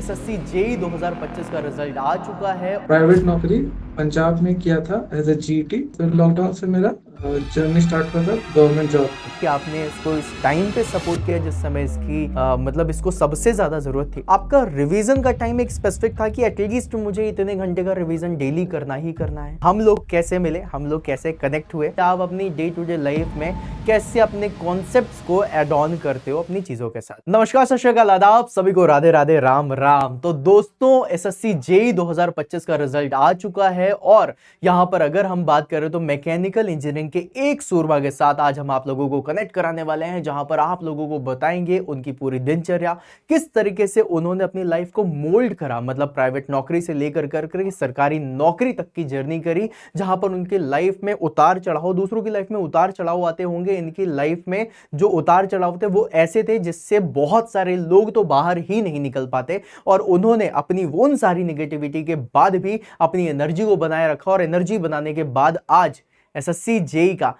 SSC JE 2025 का result आ चुका है। प्राइवेट नौकरी पंजाब में किया था एज ए जीटी। फिर लॉकडाउन से मेरा जर्नी स्टार्ट हुआ था गवर्नमेंट जॉब का। कि आपने इसको इस टाइम पे सपोर्ट किया जिस समय इसकी मतलब इसको सबसे ज्यादा जरूरत थी। आपका रिवीजन का टाइम एक स्पेसिफिक था कि एटलीस्ट मुझे इतने घंटे का रिवीजन डेली करना ही करना है। हम लोग कैसे मिले, हम लोग कैसे कनेक्ट हुए, आप अपनी डे टू डे लाइफ में कैसे अपने कॉन्सेप्ट्स को एड ऑन करते हो अपनी चीजों के साथ। नमस्कार, सत श्री अकाल, आदाब सभी को, राधे राधे, राम राम। तो दोस्तों, एसएससी जेई 2025 का रिजल्ट आ चुका है और यहां पर अगर हम बात करें तो मैकेनिकल इंजीनियरिंग के एक सूरमा के साथ आज हम आप लोगों को कनेक्ट कराने वाले हैं, जहां पर आप लोगों को बताएंगे उनकी पूरी दिनचर्या, किस तरीके से उन्होंने अपनी लाइफ को मोल्ड करा, मतलब प्राइवेट नौकरी से लेकर कर सरकारी नौकरी तक की जर्नी करी, जहां पर उनकी लाइफ में उतार चढ़ाव, दूसरों की लाइफ में उतार चढ़ाव आते होंगे, इनकी लाइफ में जो उतार चढ़ाव थे वो ऐसे थे जिससे बहुत सारे लोग तो बाहर ही नहीं निकल पाते, और उन्होंने अपनी वो उन सारी निगेटिविटी के बाद भी अपनी एनर्जी को बनाए रखा, और एनर्जी बनाने के बाद आज एसएससी जेई का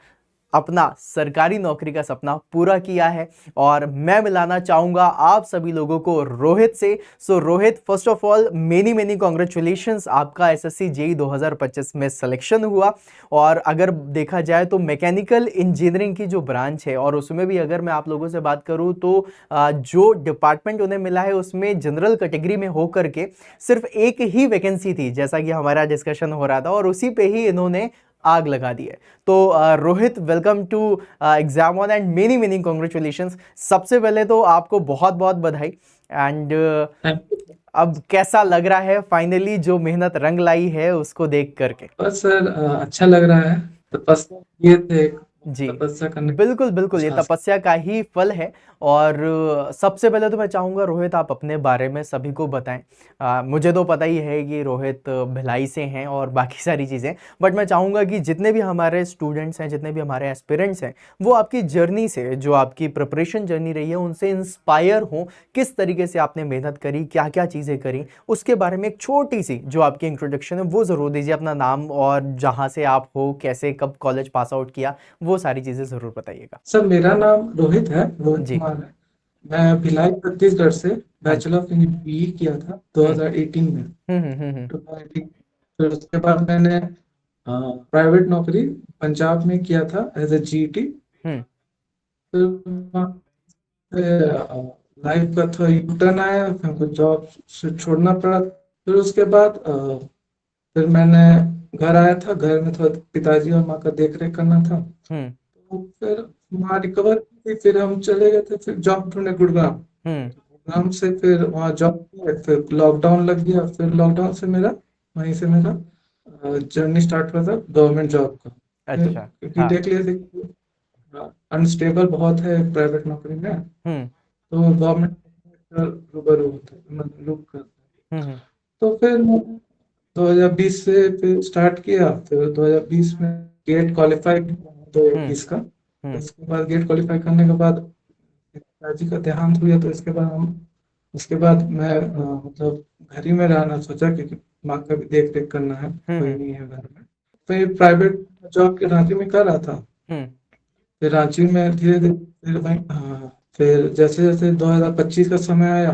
अपना सरकारी नौकरी का सपना पूरा किया है। और मैं मिलाना चाहूंगा आप सभी लोगों को रोहित से। So Rohit, first of all many many congratulations, आपका एसएससी जेई 2025 में सिलेक्शन हुआ। और अगर देखा जाए तो मैकेनिकल इंजीनियरिंग की जो ब्रांच है, और उसमें भी अगर मैं आप लोगों से बात करूं तो जो डिपार्टमेंट उन्हें मिला है उसमें जनरल कैटेगरी में होकर के सिर्फ एक ही वैकेंसी थी, जैसा कि हमारा डिस्कशन हो रहा था, और उसी पे ही इन्होंने आग लगा दी है। तो Rohit, welcome to exam one and many many congratulations. सबसे पहले तो आपको बहुत बहुत बधाई। And Thank you। अब कैसा लग रहा है फाइनली जो मेहनत रंग लाई है उसको देख करके? बस सर, अच्छा लग रहा है। तपस्या किए थे, जी, तपस्या करने के बिल्कुल बिल्कुल, कुछ ये हासिल। तपस्या का ही फल है। और सबसे पहले तो मैं चाहूँगा रोहित, आप अपने बारे में सभी को बताएं। मुझे तो पता ही है कि रोहित भिलाई से हैं और बाकी सारी चीज़ें, बट मैं चाहूँगा कि जितने भी हमारे स्टूडेंट्स हैं, जितने भी हमारे एस्पिरेंट्स हैं, वो आपकी जर्नी से, जो आपकी प्रिपरेशन जर्नी रही है, उनसे इंस्पायर हों। किस तरीके से आपने मेहनत करी, क्या क्या चीज़ें करी, उसके बारे में एक छोटी सी जो आपकी इंट्रोडक्शन है वो ज़रूर दीजिए। अपना नाम और जहाँ से आप हो, कैसे कब कॉलेज पास आउट किया, वो सारी चीजें जरूर बताइएगा। सर, मेरा नाम रोहित है, रोहित जी। कुमार है। मैं भिलाई छत्तीसगढ़ से हाँ जी। बैचलर ऑफ बीई किया था हम्म 2018 में। हम्म। 2018। फिर उसके बाद मैंने प्राइवेट नौकरी पंजाब में किया था एज ए जीटी। हम्म फिर लाइफ का थोड़ा यू टर्न आया, फिर हमको जॉब से छोड़ना पड़ा। फिर उसके बाद फिर मैंने घर आया था, घर में थोड़ा पिताजी और माँ का देख रेख करना था। हम्म तो फिर माँ रिकवर की, फिर हम चले गए थे फिर जॉब ढूंढने गुड़गांव। हम्म। गुड़गांव से फिर वहाँ जॉब किया, फिर लॉकडाउन लग गया। फिर लॉकडाउन से मेरा वहीं से मेरा जर्नी स्टार्ट हुआ था गवर्नमेंट जॉब का। अच्छा। क्योंकि हाँ। देख लिए थे अनस्टेबल बहुत है प्राइवेट नौकरी में। हम्म तो गवर्नमेंट रूबरू होते मतलब लुक करते हैं। हम्म। तो फिर मैं 2020 से फिर स्टार्ट किया। फिर 2020 में गेट क्वालिफाई किया, हम्म 2021 का। हम्म उसके बाद गेट क्वालिफाई करने के बाद पिताजी का देहांत हुआ, तो इसके बाद हम उसके बाद मैं मतलब घर ही में रहना सोचा, क्योंकि माँ का भी देख रेख करना है, कोई हम्म नहीं है घर में। फिर प्राइवेट जॉब के रांची में कर रहा था। हम्म। फिर रांची में धीरे धीरे फिर भाई, हाँ, फिर जैसे जैसे 2025 का समय आया,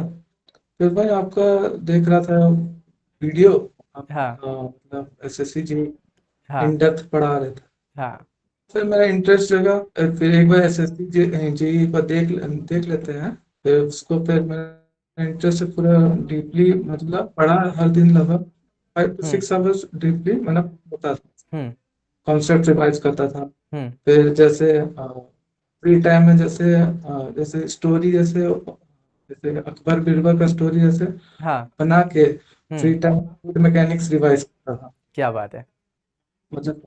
फिर भाई आपका देख रहा था वीडियो। आप हाँ मतलब एसएससी जी हाँ इन डेप्थ पढ़ा रहे थे। हाँ। फिर मेरा इंटरेस्ट जगा। फिर एक बार एसएससी जी को देख लेते हैं। फिर उसको फिर मेरा इंटरेस्ट पूरा डीपली मतलब पढ़ा, हर दिन लगभग 5 to 6 आवर्स डीपली मैंने होता था, हम्म कॉन्सेप्ट रिवाइज करता था। हम्म। फिर जैसे फ्री टाइम में जैसे जैसे स्टोरी, जैसे जैसे अकबर बीरबल का स्टोरी जैसे हाँ। बना के फ्री हम्म। टाइम फूड मैकेनिक्स रिवाइज करता था। क्या बात है। मतलब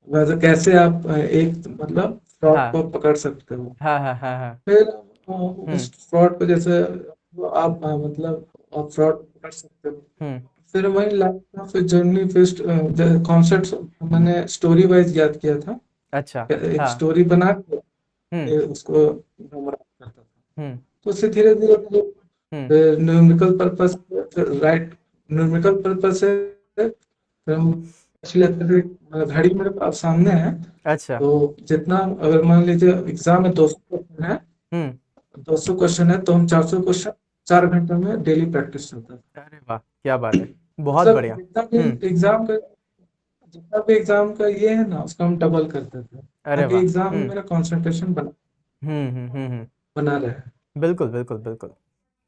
वैसे कैसे आप एक मतलब फ्रॉड हाँ को पकड़ सकते हो। हाँ हाँ हाँ हाँ। फिर हम्म उस फ्रॉड को जैसे आप मतलब आप फ्रॉड पकड़ सकते हो। हम्म। फिर वही लाइफ का फिर जर्नी, फिर कॉन्सेप्ट मैंने स्टोरी वाइज याद किया था। अच्छा। एक हाँ। स्टोरी बना के हम्म फिर उसको मेमोराइज करता था। हम्म तो उससे धीरे धीरे धीरे हम्म। फिर न्यूमेरिकल पर्पस, फिर राइट न्यूमेरिकल पर्पस से फिर हम पूछ लेते थे। घड़ी मेरे पास सामने है। अच्छा। तो जितना अगर मान लीजिए एग्जाम में 200 क्वेश्चन है, हम्म 200 क्वेश्चन है तो हम 400 क्वेश्चन 4 घंटे में डेली प्रैक्टिस चलता था। अरे वाह, क्या बात है, बहुत मतलब बढ़िया। हम्म। जितना भी एग्जाम का ये है ना, उसका हम डबल करते थे, अरे ताकि वाह। एग्जाम में मेरा कंसंट्रेशन बना रहे। बिल्कुल बिल्कुल बिल्कुल।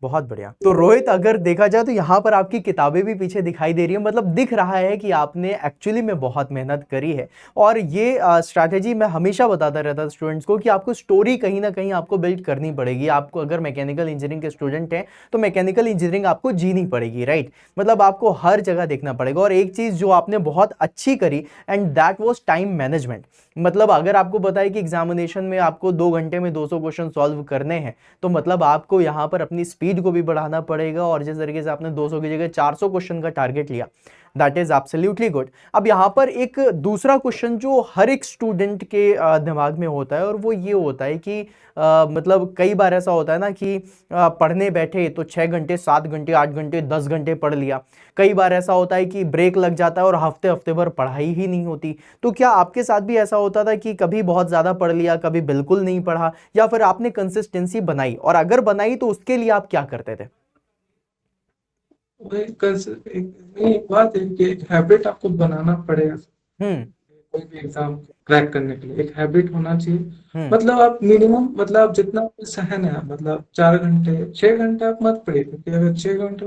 बहुत बढ़िया। तो रोहित, अगर देखा जाए तो यहाँ पर आपकी किताबें भी पीछे दिखाई दे रही है, मतलब दिख रहा है कि आपने एक्चुअली में बहुत मेहनत करी है। और ये स्ट्रैटेजी मैं हमेशा बताता रहता स्टूडेंट्स को कि आपको स्टोरी कहीं ना कहीं आपको बिल्ड करनी पड़ेगी। आपको अगर मैकेनिकल इंजीनियरिंग के स्टूडेंट हैं तो मैकेनिकल इंजीनियरिंग आपको जीनी पड़ेगी, राइट। मतलब आपको हर जगह देखना पड़ेगा। और एक चीज़ जो आपने बहुत अच्छी करी, and that was time management. मतलब अगर आपको पता है कि एग्जामिनेशन में आपको 2 घंटे में 200 क्वेश्चन सॉल्व करने हैं, तो मतलब आपको यहाँ पर अपनी स्पीड को भी बढ़ाना पड़ेगा। और जिस तरीके से आपने 200 की जगह 400 क्वेश्चन का टारगेट लिया, दैट इज एब्सोल्युटली गुड। अब यहाँ पर एक दूसरा क्वेश्चन जो हर एक स्टूडेंट के दिमाग में होता है, और वो ये होता है कि मतलब कई बार ऐसा होता है ना कि पढ़ने बैठे तो 6 घंटे 7 घंटे 8 घंटे 10 घंटे पढ़ लिया। कई बार ऐसा होता है कि ब्रेक लग जाता है और हफ्ते हफ्ते भर पढ़ाई ही नहीं होती। तो क्या आपके साथ भी ऐसा होता था कि कभी बहुत ज़्यादा पढ़ लिया, कभी बिल्कुल नहीं पढ़ा, या फिर आपने कंसिस्टेंसी बनाई, और अगर बनाई तो उसके लिए आप क्या करते थे? एक बात है कि एक हैबिट आपको बनाना पड़ेगा। हम्म। कोई भी एग्जाम क्रैक करने के लिए एक हैबिट होना चाहिए। हम्म। मतलब आप मिनिमम, मतलब आप जितना आपको सहन है, मतलब 4 घंटे 6 घंटे आप मत पढ़िए, क्योंकि अगर 6 घंटे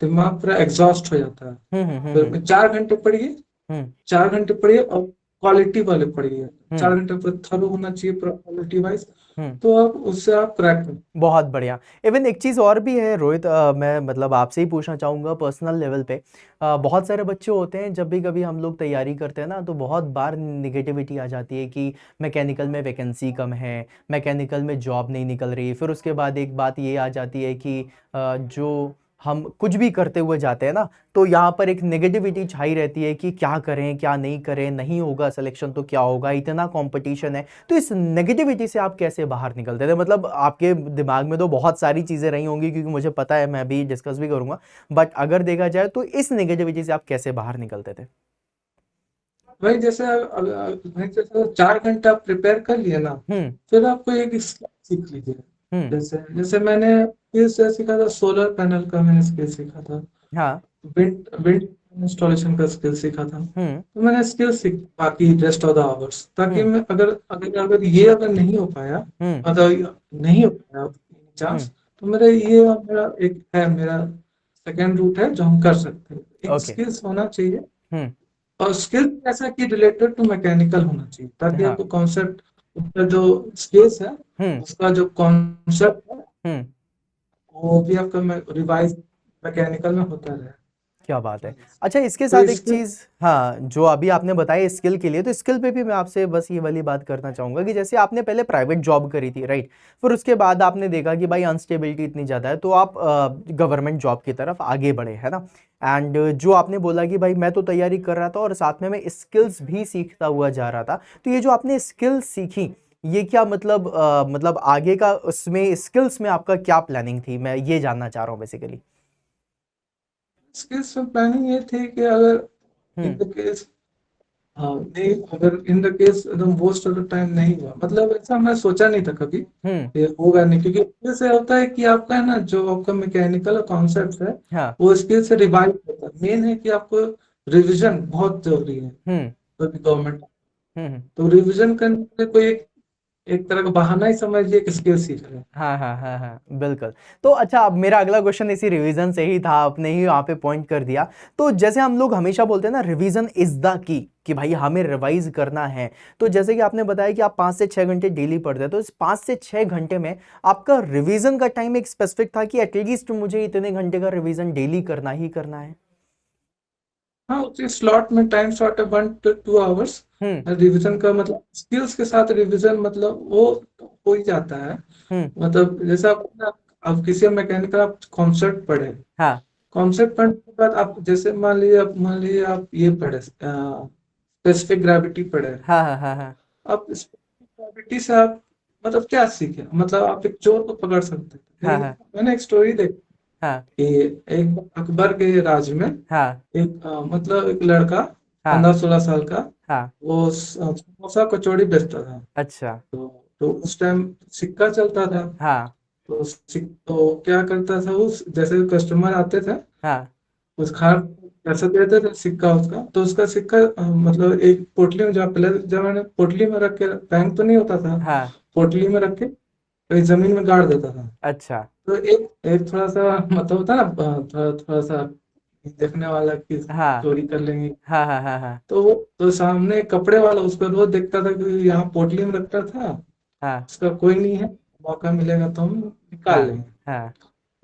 दिमाग पूरा एग्जॉस्ट हो जाता है। हम्म। हम्म। फिर 4 घंटे पढ़िए, हम्म। 4 घंटे पढ़िए और क्वालिटी वाले पढ़िए। हम्म। 4 घंटे पर थरो होना चाहिए पूरा क्वालिटी वाइज। हम्म। तो आप उससे आप क्रैक कर। बहुत बढ़िया। इवन एक चीज़ और भी है रोहित, मैं मतलब आपसे ही पूछना चाहूँगा पर्सनल लेवल पे। बहुत सारे बच्चे होते हैं, जब भी कभी हम लोग तैयारी करते हैं ना, तो बहुत बार निगेटिविटी आ जाती है कि मैकेनिकल में वैकेंसी कम है, मैकेनिकल में जॉब नहीं निकल रही। फिर उसके बाद एक बात ये आ जाती है कि जो हम कुछ भी करते हुए जाते हैं ना, तो यहाँ पर एक नेगेटिविटी छाई रहती है कि क्या करें क्या नहीं करें, नहीं होगा सिलेक्शन तो क्या होगा, इतना कंपटीशन है। तो इस नेगेटिविटी से आप कैसे बाहर निकलते थे? मतलब आपके दिमाग में तो बहुत सारी चीज़ें रही होंगी, क्योंकि मुझे पता है, मैं भी डिस्कस भी करूंगा। बट अगर देखा जाए तो इस नेगेटिविटी से आप कैसे बाहर निकलते थे? भाई जैसे भाई जैसे 4 घंटे आप प्रिपेयर कर लिए ना, हम्म। फिर आपको एक स्किल सीख लीजिए। हम्म। जैसे जैसे मैंने स्किल सीखा था, सोलर पैनल का मैंने स्किल सीखा था, हाँ। विंड विंड इंस्टॉलेशन का स्किल सीखा था। हम्म। तो मैंने स्किल सीख बाकी रेस्ट ऑफ द आवर्स, ताकि हम्म। मैं अगर ये अगर नहीं हो पाया, हम्म। मतलब नहीं हो पाया हम्म। चांस, तो मेरा एक है, मेरा सेकेंड रूट है जो हम कर सकते हैं। एक ओके। स्किल्स होना चाहिए, हम्म। और स्किल ऐसा कि रिलेटेड टू मैकेनिकल होना चाहिए, ताकि हाँ। आपको कॉन्सेप्ट, उसका जो स्किल्स है, हम्म। उसका जो कॉन्सेप्ट है, हम्म। वो भी आपका रिवाइज मैकेनिकल में होता रहे। क्या बात है। अच्छा, इसके तो साथ एक इसके चीज़, हाँ, जो अभी आपने बताया स्किल के लिए, तो स्किल पे भी मैं आपसे बस ये वाली बात करना चाहूँगा कि जैसे आपने पहले प्राइवेट जॉब करी थी, राइट। फिर उसके बाद आपने देखा कि भाई अनस्टेबिलिटी इतनी ज़्यादा है, तो आप गवर्नमेंट जॉब की तरफ आगे बढ़े, है ना। एंड जो आपने बोला कि भाई मैं तो तैयारी कर रहा था और साथ में मैं स्किल्स भी सीखता हुआ जा रहा था, तो ये जो आपने स्किल्स सीखी, ये क्या मतलब मतलब आगे का उसमें स्किल्स में आपका क्या प्लानिंग थी, मैं ये जानना चाह रहा हूँ बेसिकली। स्किल्स में प्लानिंग ये थी कि अगर इन हम्म। द केस, हाँ नहीं, अगर इन द केस एकदम मोस्ट ऑफ द टाइम नहीं हुआ, मतलब ऐसा मैं सोचा नहीं था कभी हम्म। कि होगा नहीं, क्योंकि जैसे होता है कि आपका है ना, जो आपका मैकेनिकल कॉन्सेप्ट है, हाँ। वो स्किल से रिवाइव होता है। मेन है कि आपको रिवीजन बहुत जरूरी है हम्म। कोई भी गवर्नमेंट। हम्म। तो रिवीजन करने के लिए कोई एक तरह का बहाना ही समझिए कि स्किल सीख रहे हैं। हाँ हाँ हाँ हाँ, बिल्कुल। तो अच्छा, अब मेरा अगला क्वेश्चन इसी रिवीजन से ही था, आपने ही वहाँ पे पॉइंट कर दिया। तो जैसे हम लोग हमेशा बोलते हैं ना, रिवीजन इज द की, कि भाई हमें रिवाइज करना है। तो जैसे कि आपने बताया कि आप 5 से 6 घंटे डेली पढ़ते हैं, तो इस 5 से 6 घंटे में आपका रिवीजन का टाइम एक स्पेसिफिक था कि एटलीस्ट मुझे इतने घंटे का रिवीजन डेली करना ही करना है? हाँ, उसी स्लॉट में टाइम स्लॉट है 1 to 2 आवर्स। हम्म। रिवीजन का मतलब स्किल्स के साथ रिवीजन, मतलब वो हो ही जाता है। हम्म। मतलब जैसे आप किसी मैकेनिकल आप कॉन्सेप्ट पढ़े, हाँ कॉन्सेप्ट पढ़ने के बाद आप जैसे मान लीजिए आप ये पढ़े, स्पेसिफिक ग्रेविटी पढ़े। हाँ हाँ हाँ हाँ आप स्पेसिफिक ग्रेविटी से आप मतलब क्या सीखे, मतलब आप एक चोर को पकड़ सकते हैं, हाँ लेकिन हाँ मैंने एक स्टोरी देखी हाँ कि एक अकबर के राज में हाँ एक मतलब एक लड़का हाँ 15-16 साल का, हाँ। वो समोसा कचौड़ी बेचता था। अच्छा। तो उस टाइम सिक्का चलता था। हाँ तो क्या करता था, उस जैसे कस्टमर आते थे, हाँ उस खान पैसा देते थे सिक्का उसका, तो उसका सिक्का मतलब एक पोटली में, जहाँ पहले जमाने में पोटली में रख के, बैंक तो नहीं होता था, हाँ। पोटली में रख के कहीं जमीन में गाड़ देता था। अच्छा। तो एक एक थोड़ा सा मतलब होता है ना, थोड़ा थोड़ा सा देखने वाला कि हाँ चोरी कर लेंगे। हाँ हाँ हाँ हाँ तो सामने कपड़े वाला उसको रोज देखता था कि यहाँ पोटली में रखता था, हाँ उसका कोई नहीं है, मौका मिलेगा तो हम निकाल हाँ लेंगे। हाँ।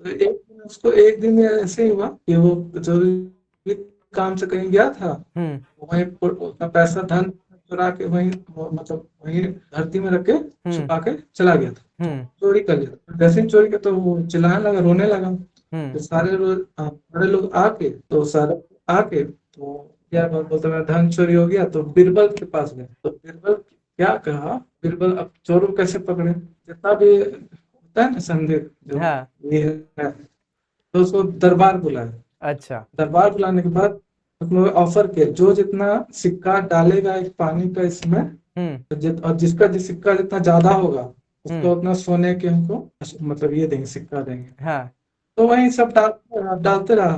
तो उसको एक दिन ये ऐसे ही हुआ कि वो जरूरी काम से कहीं गया था, हम्म वहीं अपना पैसा धन चुरा के वहीं मतलब वहीं धरती में रख के हम्म छुपा के चला गया था, हम्म चोरी कर लिया। तो जैसे ही चोरी किया तो वो चिल्लाने लगा, रोने लगा। हम्म तो सारे लोग आके, तो सारे आके तो क्या बोलते हैं, धन चोरी हो गया, तो बीरबल के पास गए। तो बीरबल क्या कहा, बीरबल अब चोरों को कैसे पकड़े, जितना भी होता है ना संदेह जो हाँ। ये है, तो उसको दरबार बुलाया। अच्छा। दरबार बुलाने के बाद उसने ऑफर किया, जो जितना सिक्का डालेगा एक पानी का इसमें, हम्म और जिसका सिक्का जितना ज्यादा होगा, हम्म। उसको उतना सोने के हमको मतलब ये देंगे, सिक्का देंगे। हाँ। तो वही सब डालते रहा।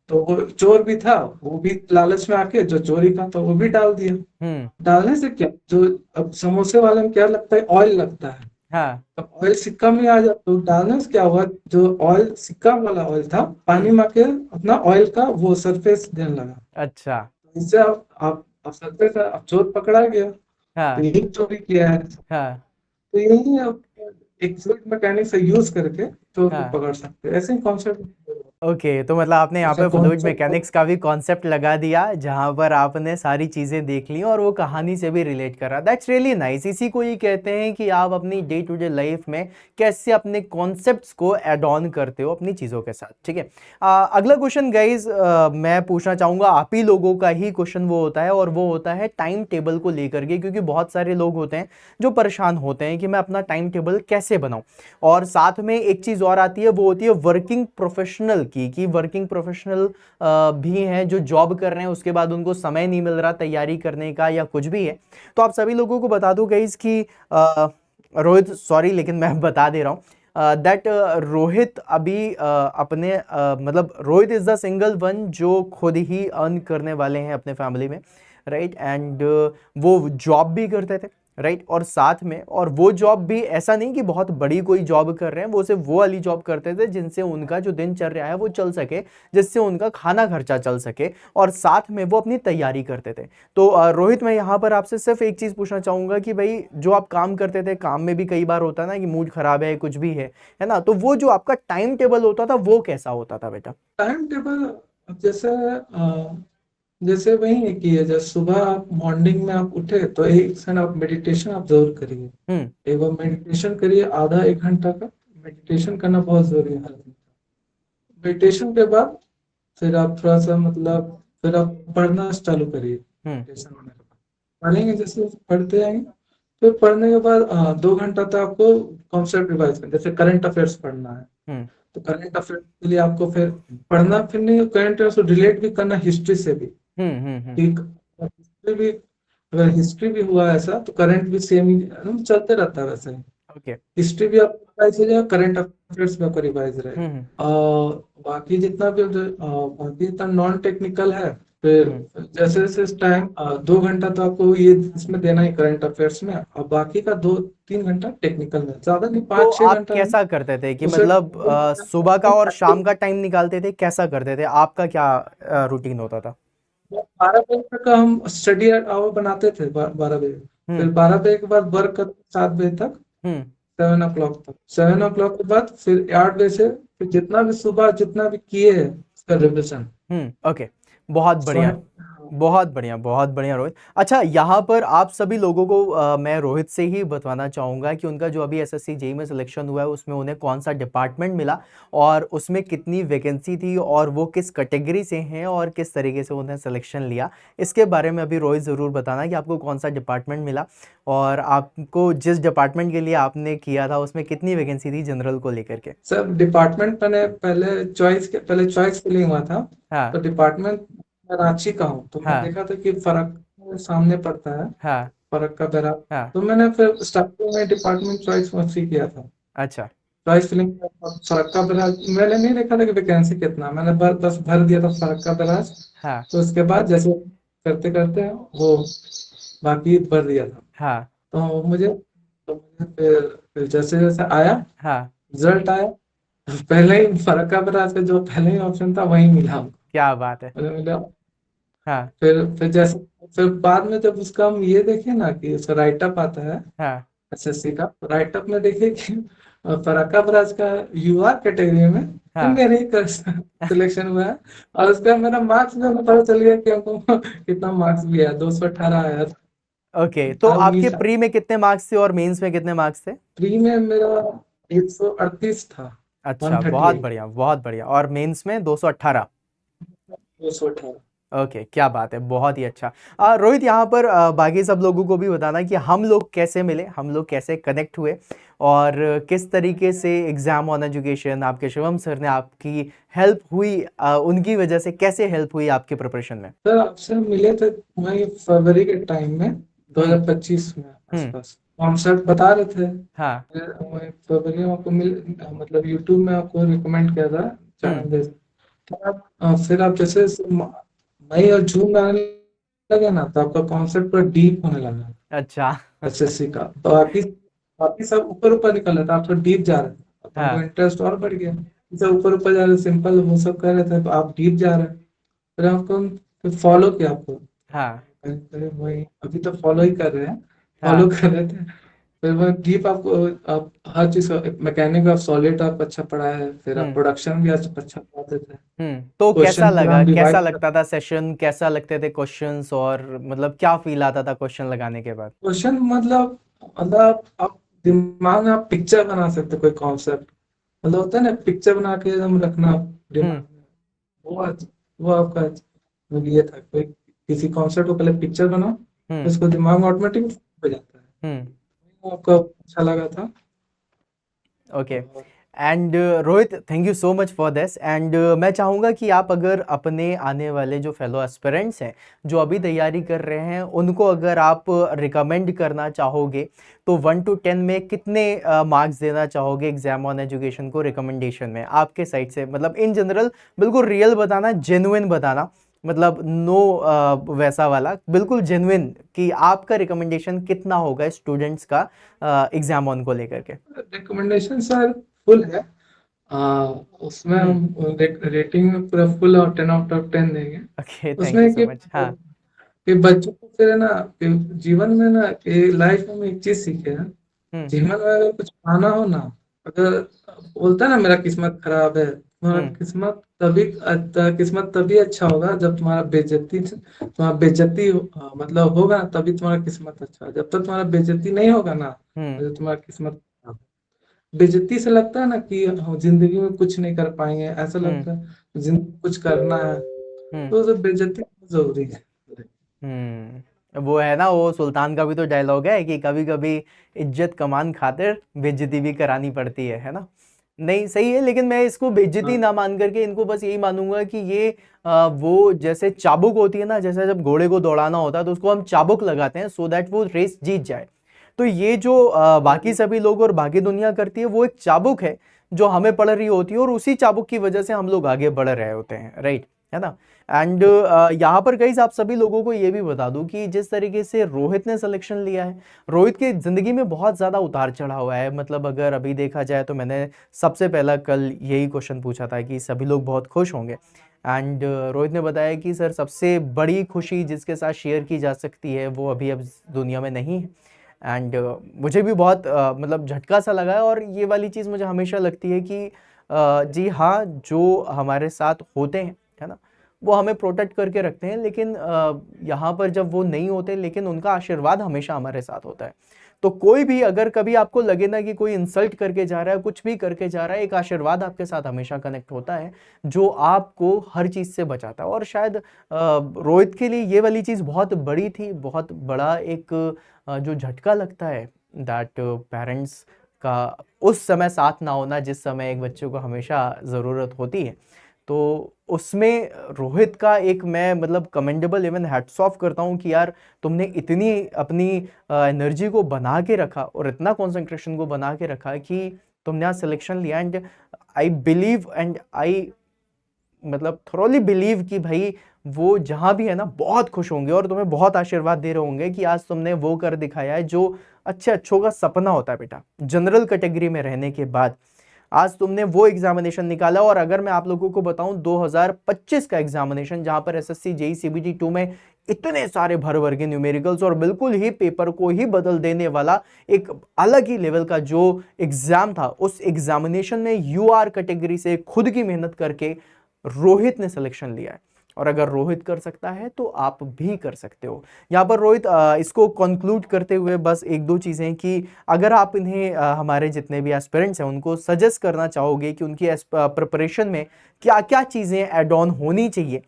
तो वो चोर भी था, वो भी लालच में आके जो चोरी का था वो भी डाल दिया। हम्म। डालने से क्या, जो अब समोसे वाले में क्या लगता है, ऑयल लगता है। हाँ। अब ऑयल सिक्का में आ जाता, तो डालने से क्या हुआ, जो ऑयल सिक्का वाला ऑयल था, पानी हम्म। में आके अपना ऑयल का वो सरफेस देने लगा। अच्छा। तो इससे आप सरफेस, अब चोर पकड़ा गया, तो हाँ यही चोरी किया है। हाँ तो यही आप एक फ्लूइड मैकेनिक से यूज करके चोर को हाँ। पकड़ सकते हैं, ऐसे ही कॉन्सेप्ट। ओके, तो मतलब आपने यहाँ ऐसा पे फ्लूइड कॉन्सेप्ट। मैकेनिक्स का भी कॉन्सेप्ट लगा दिया, जहाँ पर आपने सारी चीज़ें देख ली और वो कहानी से भी रिलेट करा। That's really nice. इसी को ही कहते हैं कि आप अपनी डे टू डे लाइफ में कैसे अपने कॉन्सेप्ट्स को एड ऑन करते हो अपनी चीज़ों के साथ। ठीक है। अगला क्वेश्चन गाइज मैं पूछना चाहूँगा, आप ही लोगों का ही क्वेश्चन वो होता है, और वो होता है टाइम टेबल को लेकर के, क्योंकि बहुत सारे लोग होते हैं जो परेशान होते हैं कि मैं अपना टाइम टेबल कैसे बनाऊं। और साथ में एक चीज़ और आती है, वो होती है वर्किंग प्रोफेशनल की, कि वर्किंग प्रोफेशनल भी हैं जो जॉब कर रहे हैं, उसके बाद उनको समय नहीं मिल रहा तैयारी करने का या कुछ भी है। तो आप सभी लोगों को बता दूं गाइस कि रोहित, सॉरी लेकिन मैं बता दे रहा हूँ दैट रोहित अभी अपने मतलब Rohit is the single one जो खुद ही अर्न करने वाले हैं अपने फैमिली में, राइट। एंड वो जॉब भी करते थे, राइट। और साथ में, और वो जॉब भी ऐसा नहीं कि बहुत बड़ी कोई जॉब कर रहे हैं, वो सिर्फ वो वाली जॉब करते थे जिनसे उनका जो दिनचर्या है वो चल सके, जिससे उनका खाना खर्चा चल सके, और साथ में वो अपनी तैयारी करते थे। तो रोहित, मैं यहाँ पर आपसे सिर्फ एक चीज़ पूछना चाहूँगा कि भाई जो आप काम करते थे, काम में भी कई बार होता है ना कि मूड खराब है, कुछ भी है ना, तो वो जो आपका टाइम टेबल होता था वो कैसा होता था बेटा? टाइम टेबल, जैसे जैसे वही है कि जैसे सुबह आप मॉर्निंग में आप उठे, तो एक क्षण आप मेडिटेशन आप जरूर करिए। हम्म एक बार मेडिटेशन करिए, आधा एक घंटा का मेडिटेशन करना बहुत जरूरी है हर दिन। मेडिटेशन के बाद फिर आप थोड़ा सा मतलब फिर आप पढ़ना चालू करिए। हम्म मेडिटेशन होने के बाद पढ़ेंगे, जैसे पढ़ते आएंगे, फिर पढ़ने के बाद 2 घंटा तो आपको कॉन्सेप्ट रिवाइज करना, जैसे करंट अफेयर्स पढ़ना है, हम्म तो करंट अफेयर्स के लिए आपको फिर पढ़ना, फिर नहीं करंट अफेयर्स को रिलेट भी करना हिस्ट्री से भी। हम्म। ठीक, हिस्ट्री भी, अगर हिस्ट्री भी हुआ ऐसा, तो करंट भी सेम ही चलते रहता है वैसे ही। ओके। हिस्ट्री भी आपको रिवाइज हो जाएगा, करंट अफेयर्स भी आपका रिवाइज हम्म रहेगा। और बाकी जितना भी बाकी जितना नॉन टेक्निकल है, फिर हम्म। जैसे जैसे टाइम 2 घंटा तो आपको ये इसमें देना ही करंट अफेयर्स में, और बाकी का 2-3 घंटा टेक्निकल में, ज्यादा नहीं, तो 5-6 घंटा में कैसा करते थे कि उसे मतलब सुबह का और शाम का टाइम निकालते थे, कैसा करते थे, आपका क्या रूटीन होता था? 12 बजे तक का हम स्टडी आवर बनाते थे, 12 बजे। फिर हम्म 12 बजे के बाद वर्क करते 7 बजे तक, हम्म 7 o'clock तक। 7 o'clock के बाद फिर 8 बजे से फिर जितना भी सुबह जितना भी किए हैं उसका रिविजन। ओके। बहुत बढ़िया, बहुत बढ़िया, बहुत बढ़िया रोहित। अच्छा, यहाँ पर आप सभी लोगों को मैं रोहित से ही बताना चाहूँगा कि उनका जो अभी एसएससी जेई में सिलेक्शन हुआ है उसमें उन्हें कौन सा डिपार्टमेंट मिला, और उसमें कितनी वैकेंसी थी, और वो किस कैटेगरी से हैं, और किस तरीके से उन्हें सिलेक्शन लिया। इसके बारे में अभी रोहित ज़रूर बताना कि आपको कौन सा डिपार्टमेंट मिला, और आपको जिस डिपार्टमेंट के लिए आपने किया था उसमें कितनी वैकेंसी थी जनरल को लेकर के। सब डिपार्टमेंट मैंने पहले चॉइस फिलिंग हुआ था। हाँ तो डिपार्टमेंट मैं रांची का हूँ, तो मैं हाँ देखा था कि फर्क सामने पड़ता है, हाँ फर्क का बेरा। हाँ। तो मैंने फिर स्टार्टिंग में डिपार्टमेंट चॉइस मुझसे किया था। अच्छा। चॉइस फिलिंग फरक्का बराज मैंने नहीं देखा था कि वैकेंसी कितना, मैंने बस भर दिया था फरक्का बराज। हाँ तो उसके बाद जैसे करते करते वो बाकी भर दिया था। हाँ तो मुझे फिर जैसे जैसे आया हाँ। रिजल्ट आया, पहले ही फरक्का बराज का जो पहले ही ऑप्शन था वही मिला हमको। क्या बात है। मुझे मिला। हाँ फिर जैसे फिर बाद में जब उसका हम ये देखे ना कि उसका राइट अप आता है हाँ। एसएससी का, राइट अप में देखिए कि फरक्का बराज का यूआर कैटेगरी में हाँ। मेरे ही सिलेक्शन हुआ है। और उसका मेरा मार्क्स में पता चल गया कि हमको कितना मार्क्स भी आया, 218 आया था। ओके, तो था आपके 19। प्री में कितने मार्क्स थे और मेंस में कितने मार्क्स थे? प्री में मेरा 138 था। अच्छा, बहुत 138। बढ़िया बहुत बढ़िया। और मेंस में 218? 218। ओके, क्या बात है, बहुत ही अच्छा। रोहित, यहाँ पर बाकी सब लोगों को भी बताना कि हम लोग कैसे मिले, हम लोग कैसे कनेक्ट हुए, और किस तरीके से एग्जाम ऑन एजुकेशन आपके शिवम सर ने आपकी हेल्प हुई, उनकी वजह से कैसे हेल्प हुई आपके प्रिपरेशन में। सर आपसे मिले थे वही फरवरी के टाइम में, हम्म 2025 में हम्म। आसपास। कॉन्सेप्ट बता रहे थे। हाँ। फिर वही फरवरी में आपको मतलब यूट्यूब में आपको रिकमेंड किया था हम्म। चैनल। तो फिर आप जैसे मई और जून में आने लगे ना, तो आपका कॉन्सेप्ट पूरा डीप होने लगा अच्छा। एसएससी का। तो बाकी बाकी सब ऊपर ऊपर निकल रहा था, आप थोड़ा डीप जा रहे थे, तो हमको हाँ। इंटरेस्ट और बढ़ गया। सब ऊपर ऊपर जा रहे, सिंपल वो सब कर रहे थे, तो आप डीप जा रहे। फिर हमको फॉलो किया आपको। हाँ अरे वही अभी तो फॉलो ही कर रहे हैं, फॉलो हाँ। कर रहे थे। फिर वो डीप आपको, आप हर चीज का मैकेनिक ऑफ सॉलिड आप अच्छा पढ़ाया है, फिर आप हम्म प्रोडक्शन भी अच्छा अच्छा पढ़ाते थे। तो कैसा क्वेश्चन पूरा लगा, हम कैसा डिवाइड कर, लगता था सेशन, कैसा लगते थे क्वेश्चंस, और मतलब क्या फील आता था क्वेश्चन लगाने के बाद? क्वेश्चन मतलब आप दिमाग में आप पिक्चर बना सकते हो कोई कॉन्सेप्ट। मतलब होता है ना, पिक्चर बना के एकदम रखना हम्म दिमाग में। वो वो आपका मतलब ये था, कोई किसी कॉन्सेप्ट को पहले पिक्चर बनाओ, फिर हम्म उसको दिमाग में ऑटोमेटिक हो जाता है। हम्म। वो आपको अच्छा लगा था। ओके। और and Rohit, thank you so much for this. And मैं चाहूँगा कि आप अगर अपने आने वाले जो फेलो एस्पिरेंट्स हैं, जो अभी तैयारी कर रहे हैं, उनको अगर आप रिकमेंड करना चाहोगे, तो 1 to 10 में कितने मार्क्स देना चाहोगे एग्जाम ऑन एजुकेशन को रिकमेंडेशन में आपके साइड से? मतलब इन जनरल, बिल्कुल रियल बताना, जेन्युइन बताना, मतलब नो वैसा वाला, बिल्कुल जेन्युइन, कि आपका रिकमेंडेशन कितना होगा स्टूडेंट्स का एग्जाम ऑन को लेकर के। रिकमेंडेशन सर फुल है। आ, उसमें हम्म। हम रेटिंग में पूरा फुल और 10 आउट ऑफ 10 देंगे। ओके, थैंक यू उसमें सो मच। हाँ। कि बच्चों को फिर है ना, कि जीवन में ना, कि लाइफ में एक चीज सीखे हैं। हम्म जीवन में अगर कुछ पाना हो ना, अगर बोलता है ना मेरा किस्मत खराब है, तुम्हारा हम्म किस्मत तभी अच्छा होगा जब तुम्हारा बेइज्जती मतलब होगा ना, तभी तुम्हारा किस्मत अच्छा है। जब तक तुम्हारा बेइज्जती नहीं होगा ना, हम्म तो तुम्हारा किस्मत खराब है। बेइज्जती से लगता है ना कि हम जिंदगी में कुछ नहीं कर पाएंगे, ऐसा हम्म लगता है जिंदगी में कुछ करना है। हम्म तो बेइज्जती बहुत जरूरी है। वो है ना, वो सुल्तान का भी तो डायलॉग है कि कभी कभी इज्जत कमान खातिर बेइज्जती भी करानी पड़ती है ना? नहीं, सही है, लेकिन मैं इसको बेइज्जती हाँ ना मान करके इनको बस यही मानूंगा कि ये वो जैसे चाबुक होती है ना, जैसे जब घोड़े को दौड़ाना होता है तो उसको हम चाबुक लगाते हैं सो दैट वो रेस जीत जाए। तो ये जो बाकी सभी लोग और बाकी दुनिया करती है, वो एक चाबुक है जो हमें पड़ रही होती है, और उसी चाबुक की वजह से हम लोग आगे बढ़ रहे होते हैं, राइट? है ना? एंड यहाँ पर कई आप सभी लोगों को ये भी बता दूं कि जिस तरीके से रोहित ने सिलेक्शन लिया है, रोहित की जिंदगी में बहुत ज़्यादा उतार चढ़ाव हुआ है। मतलब अगर अभी देखा जाए तो मैंने सबसे पहला कल यही क्वेश्चन पूछा था कि सभी लोग बहुत खुश होंगे, एंड रोहित ने बताया कि सर सबसे बड़ी खुशी जिसके साथ शेयर की जा सकती है वो अभी अब दुनिया में नहीं है। एंड मुझे भी बहुत मतलब झटका सा लगा है, और ये वाली चीज़ मुझे हमेशा लगती है कि जी हाँ, जो हमारे साथ होते हैं, है ना, वो हमें प्रोटेक्ट करके रखते हैं, लेकिन यहाँ पर जब वो नहीं होते, लेकिन उनका आशीर्वाद हमेशा हमारे साथ होता है। तो कोई भी अगर कभी आपको लगे ना कि कोई इंसल्ट करके जा रहा है, कुछ भी करके जा रहा है, एक आशीर्वाद आपके साथ हमेशा कनेक्ट होता है जो आपको हर चीज़ से बचाता है। और शायद रोहित के लिए ये वाली चीज़ बहुत बड़ी थी, बहुत बड़ा एक जो झटका लगता है, दैट पेरेंट्स का उस समय साथ ना होना जिस समय एक बच्चे को हमेशा ज़रूरत होती है। तो उसमें रोहित का एक मैं मतलब कमेंडेबल, इवन हैट्स ऑफ करता हूँ कि यार तुमने इतनी अपनी एनर्जी को बना के रखा और इतना कंसंट्रेशन को बना के रखा कि तुमने आज सिलेक्शन लिया and I believe and I मतलब थोरली बिलीव कि भाई वो जहां भी है ना बहुत खुश होंगे और तुम्हें बहुत आशीर्वाद दे रहे होंगे कि आज तुमने वो कर दिखाया है जो अच्छे अच्छों का सपना होता है बेटा। जनरल कैटेगरी में रहने के बाद आज तुमने वो एग्जामिनेशन निकाला। और अगर मैं आप लोगों को बताऊं 2025 का एग्जामिनेशन जहां पर एसएससी जेई सीबीटी 2 में इतने सारे भर भर के न्यूमेरिकल्स और बिल्कुल ही पेपर को ही बदल देने वाला एक अलग ही लेवल का जो एग्जाम था, उस एग्जामिनेशन में यूआर कैटेगरी से खुद की मेहनत करके रोहित ने सिलेक्शन लिया है। और अगर रोहित कर सकता है तो आप भी कर सकते हो। यहाँ पर रोहित इसको कंक्लूड करते हुए बस एक दो चीज़ें कि अगर आप इन्हें हमारे जितने भी एस्पिरेंट्स हैं उनको सजेस्ट करना चाहोगे कि उनकी प्रिपरेशन में क्या क्या चीज़ें ऐड ऑन होनी चाहिए,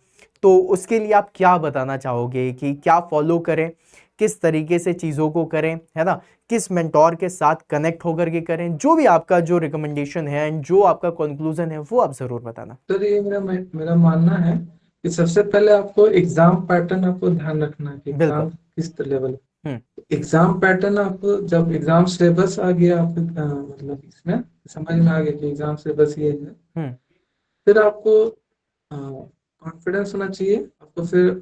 तो उसके लिए आप क्या बताना चाहोगे कि क्या फॉलो करें, किस तरीके से चीज़ों को करें, है ना, किस मेंटोर के साथ कनेक्ट होकर के करें, जो भी आपका जो रिकमेंडेशन है एंड जो आपका कंक्लूजन है वो आप ज़रूर बताना। सर ये मेरा मानना है कि सबसे पहले आपको एग्जाम पैटर्न आपको ध्यान रखना है कि बिल्कुल। एग्जाम किस लेवल। हम्म। एग्जाम पैटर्न आपको जब एग्जाम सिलेबस आ गया आपको मतलब इसमें समझ में आ गया कि एग्जाम सिलेबस ये है, हम्म। फिर आपको कॉन्फिडेंस होना चाहिए आपको, फिर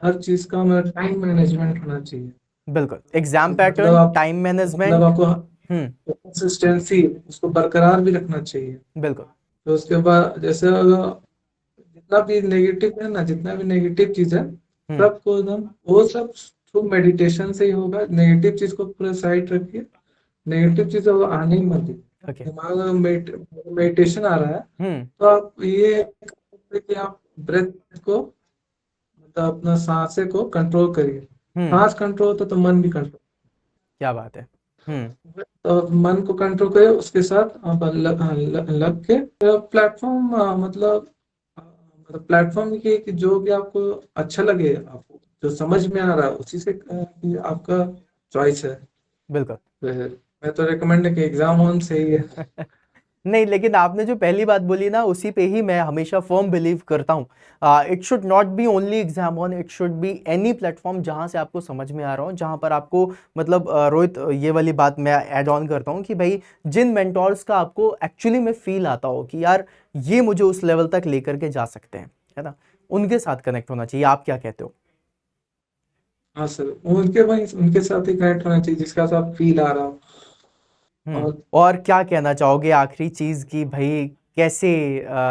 हर चीज का मतलब टाइम मैनेजमेंट होना चाहिए। बिल्कुल, एग्जाम मतलब पैटर्न, आप टाइम मतलब मैनेजमेंट। आपको हम्म। कंसिस्टेंसी उसको बरकरार भी रखना चाहिए। बिल्कुल। तो उसके बाद जैसे अगर जितना भी नेगेटिव है ना, जितना भी नेगेटिव चीज है हम्म। सबको एकदम वो सब थ्रू मेडिटेशन से ही होगा। नेगेटिव चीज को पूरा साइड रखिए, नेगेटिव चीज वो आने ही मत दीजिए। ओके। दिमाग में मेडिटेशन आ रहा है हम्म। तो आप ये करिए कि आप ब्रेथ को मतलब अपना सांसे को कंट्रोल करिए। हम्म। सांस कंट्रोल होता तो मन भी कंट्रोल। क्या बात है। हम्म। तो मन को कंट्रोल करिए, उसके साथ आप लग के प्लेटफॉर्म मतलब प्लेटफॉर्म की जो भी आपको अच्छा लगे, आपको जो समझ में आ रहा है उसी से कि आपका चॉइस है। बिल्कुल। फिर मैं तो रिकमेंड है कि एग्जाम ऑन से ही है। नहीं, लेकिन आपने जो पहली बात बोली ना उसी पे ही मैं हमेशा फर्म बिलीव करता हूँ। It should not be only exam on, it should be any platform जहाँ से आपको समझ में आ रहा हो, जहाँ पर आपको मतलब रोहित ये वाली बात मैं ऐड ऑन करता हूँ कि भाई जिन मेंटोर्स का आपको एक्चुअली में फील आता हो कि यार ये मुझे उस लेवल तक लेकर के जा सकते हैं, है ना, उनके साथ कनेक्ट होना चाहिए। आप क्या कहते हो? हाँ सर, उनके साथ ही कनेक्ट होना चाहिए जिसका साथ फील आ रहा हो। और और क्या कहना चाहोगे आखिरी चीज की भाई कैसे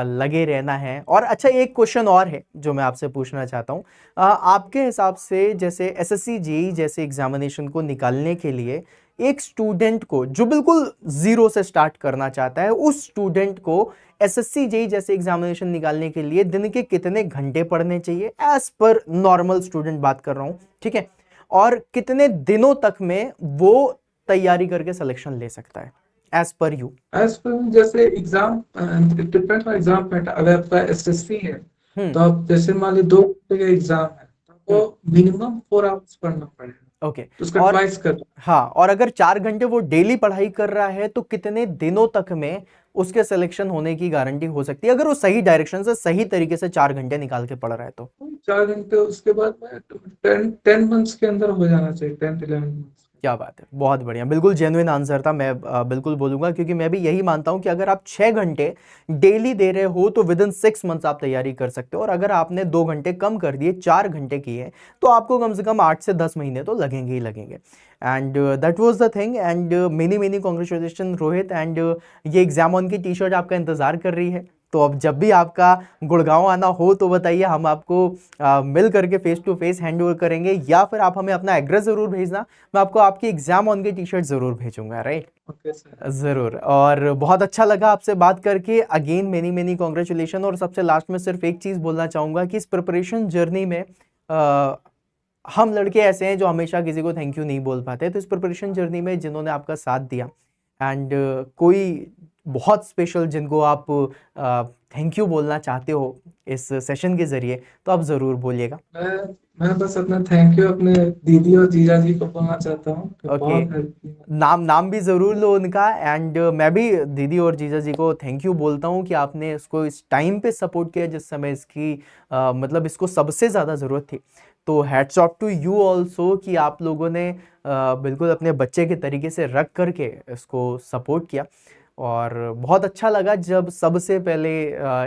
लगे रहना है? और अच्छा एक क्वेश्चन और है जो मैं आपसे पूछना चाहता हूँ। आपके हिसाब से जैसे एसएससी जेईई जैसे एग्जामिनेशन को निकालने के लिए एक स्टूडेंट को जो बिल्कुल जीरो से स्टार्ट करना चाहता है, उस स्टूडेंट को एसएससी जेईई जैसे एग्जामिनेशन निकालने के लिए दिन के कितने घंटे पढ़ने चाहिए, एज पर नॉर्मल स्टूडेंट बात कर रहा हूँ, ठीक है, और कितने दिनों तक में वो तैयारी करके सिलेक्शन ले सकता है as per you? As per जैसे exam depend on exam pattern. अगर आपका एसएससी है हम्म। तो आप जैसे मान लीजिए 2 घंटे का एग्जाम है तो हम्म। आपको मिनिमम 4 आवर्स पढ़ना पड़ेगा, ओके। तो उसका और ट्वाइस कर। हाँ, और अगर 4 घंटे वो डेली पढ़ाई कर रहा है तो कितने दिनों तक में उसके सिलेक्शन होने की गारंटी हो सकती है, अगर वो सही डायरेक्शन से सही तरीके से 4 घंटे निकाल के पढ़ रहा है तो? 4 घंटे उसके बाद में 10 मंथ्स के अंदर हो जाना चाहिए, 10 11 मंथ्स। क्या बात है, बहुत बढ़िया, बिल्कुल जेन्युइन आंसर था। मैं बिल्कुल बोलूंगा क्योंकि मैं भी यही मानता हूं कि अगर आप 6 घंटे डेली दे रहे हो तो विद इन 6 मंथ्स आप तैयारी कर सकते हो, और अगर आपने 2 घंटे कम कर दिए, 4 घंटे किए, तो आपको कम से कम 8 से 10 महीने तो लगेंगे ही लगेंगे। And that was the thing and many many congratulation Rohit. And ये एग्जाम ऑन की टी शर्ट आपका इंतजार कर रही है, तो अब जब भी आपका गुड़गांव आना हो तो बताइए, हम आपको मिल करके face to face hand over करेंगे, या फिर आप हमें अपना एड्रेस ज़रूर भेजना, मैं आपको आपकी एग्जाम ऑन की टी शर्ट ज़रूर भेजूंगा, राइट? Okay sir. ज़रूर। और बहुत अच्छा लगा आपसे बात करके, अगेन मेनी मेनी कॉन्ग्रेचुलेशन। और सबसे लास्ट में सिर्फ एक चीज़ बोलना चाहूँगा कि इस प्रिपरेशन जर्नी में हम लड़के ऐसे हैं जो हमेशा किसी को थैंक यू नहीं बोल पाते, तो इस प्रिपरेशन जर्नी में जिन्होंने आपका साथ दिया एंड कोई बहुत स्पेशल जिनको आप थैंक यू बोलना चाहते हो इस सेशन के ज़रिए, तो आप ज़रूर बोलिएगा। मैं बस अपना थैंक यू अपने दीदी और जीजा जी को बोलना चाहता हूँ कि ओके, बहुत हेल्प की। नाम भी ज़रूर लो उनका। एंड मैं भी दीदी और जीजा जी को थैंक यू बोलता हूँ कि आपने इसको इस टाइम पे सपोर्ट किया जिस समय इसकी मतलब इसको सबसे ज़्यादा ज़रूरत थी। तो hats off to you also कि आप लोगों ने बिल्कुल अपने बच्चे के तरीके से रख करके इसको सपोर्ट किया। और बहुत अच्छा लगा जब सबसे पहले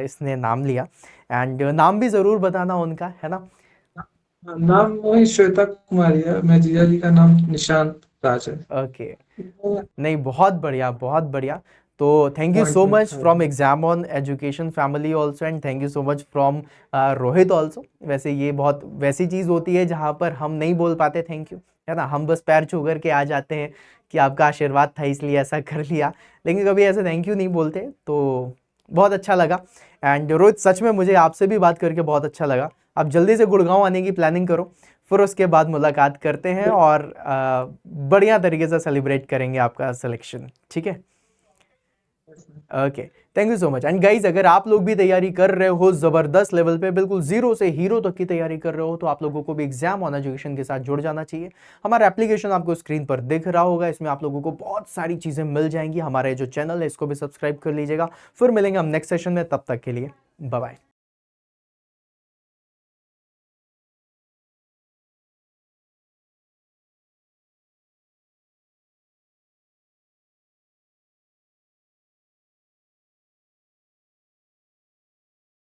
इसने नाम लिया। एंड नाम भी ज़रूर बताना उनका, है ना? नाम वही श्वेता कुमारी है, मैं जीजा जी का नाम निशांत राज है। ओके, नहीं बहुत बढ़िया, बहुत बढ़िया। तो thank you so appointment much था फ्रॉम ये। Exam on education family also, and thank you so much from Rohit also. वैसे ये बहुत वैसी चीज़ होती है जहाँ पर हम नहीं बोल पाते थैंक यू, है ना? हम बस पैर छू करके आ जाते हैं कि आपका आशीर्वाद था इसलिए ऐसा कर लिया, लेकिन कभी ऐसे थैंक यू नहीं बोलते। तो बहुत अच्छा लगा। एंड रोहित, सच में मुझे आपसे भी बात करके बहुत अच्छा लगा। आप जल्दी से गुड़गांव आने की प्लानिंग करो, फिर उसके बाद मुलाकात करते हैं और बढ़िया तरीके से सेलिब्रेट करेंगे आपका सिलेक्शन, ठीक है? Okay, thank you so much. And guys, अगर आप लोग भी तैयारी कर रहे हो ज़बरदस्त लेवल पे, बिल्कुल जीरो से हीरो तक की तैयारी कर रहे हो, तो आप लोगों को भी एग्जाम ऑन एजुकेशन के साथ जुड़ जाना चाहिए। हमारा एप्लीकेशन आपको स्क्रीन पर दिख रहा होगा, इसमें आप लोगों को बहुत सारी चीज़ें मिल जाएंगी। हमारा जो चैनल है इसको भी सब्सक्राइब कर लीजिएगा। फिर मिलेंगे हम नेक्स्ट सेशन में, तब तक के लिए बाय बाय।